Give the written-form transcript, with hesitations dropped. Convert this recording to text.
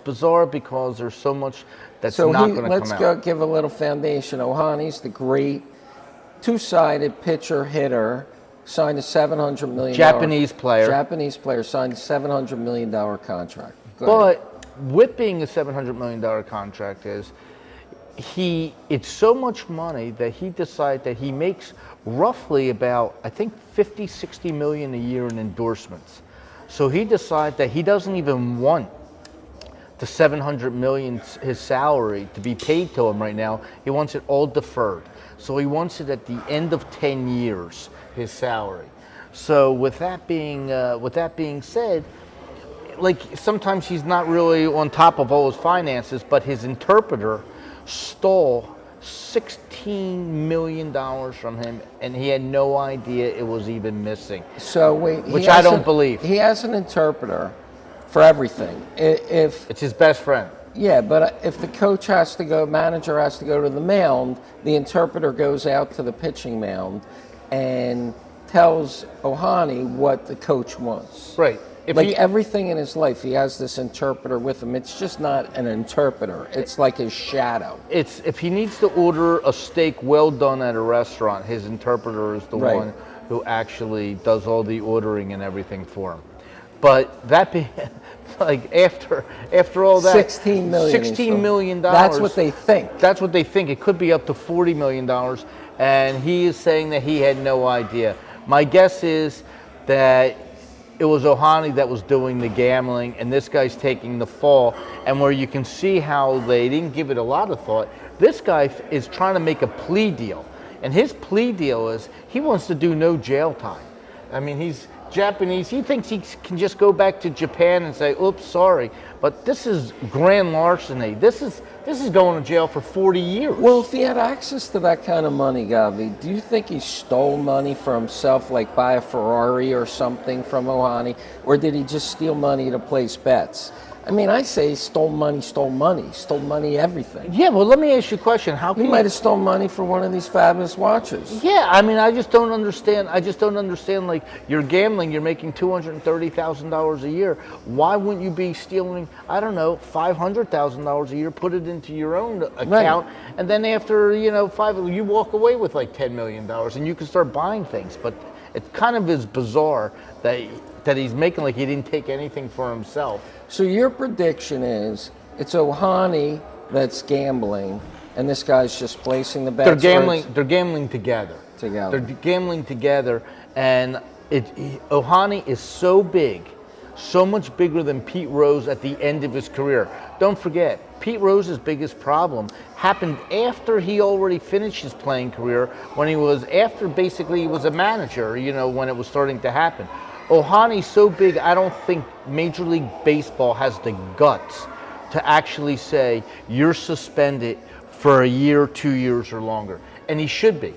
bizarre because there's so much that's So not going to come out. let's go give a little foundation. Ohtani's the great two-sided pitcher hitter, signed a $700 million Japanese player. Japanese player signed a $700 million contract. But with being a $700 million contract is it's so much money that he decided that he makes roughly about, I think, 50, 60 million a year in endorsements. So he decided that he doesn't even want the 700 million, his salary, to be paid to him right now. He wants it all deferred. So he wants it at the end of 10 years, his salary. So with that being said, like sometimes he's not really on top of all his finances, but his interpreter stole $16 million from him, and he had no idea it was even missing. So wait, which I don't believe. He has an interpreter for everything. If it's his best friend. Yeah, but if the coach has to go, manager has to go to the mound, the interpreter goes out to the pitching mound and tells Ohtani what the coach wants. Right. Everything in his life, he has this interpreter with him. It's just not an interpreter. It's like his shadow. It's if he needs to order a steak well done at a restaurant, his interpreter is the one who actually does all the ordering and everything for him. But that being, like after all that, $16 million. That's what they think. That's what they think. It could be up to $40 million, and he is saying that he had no idea. My guess is that it was Ohtani that was doing the gambling, and this guy's taking the fall. And where you can see how they didn't give it a lot of thought, this guy is trying to make a plea deal. And his plea deal is he wants to do no jail time. I mean, he's Japanese. He thinks he can just go back to Japan and say, oops, sorry. But this is grand larceny. This is going to jail for 40 years. Well, if he had access to that kind of money, Gavi, do you think he stole money for himself, like buy a Ferrari or something from Ohtani? Or did he just steal money to place bets? I mean, I say stole money, everything. Yeah, well, let me ask you a question. He might have stolen money for one of these fabulous watches. Yeah, I mean, I just don't understand. Like, you're gambling, you're making $230,000 a year. Why wouldn't you be stealing, I don't know, $500,000 a year, put it into your own account, and then after, you walk away with like $10 million, and you can start buying things. But it kind of is bizarre that he's making like he didn't take anything for himself. So your prediction is it's Ohtani that's gambling, and this guy's just placing the bets. They're gambling together. They're gambling together, and Ohtani is so big, so much bigger than Pete Rose at the end of his career. Don't forget, Pete Rose's biggest problem happened after he already finished his playing career, when he was a manager, when it was starting to happen. Ohtani's so big, I don't think Major League Baseball has the guts to actually say you're suspended for a year, 2 years, or longer. And he should be.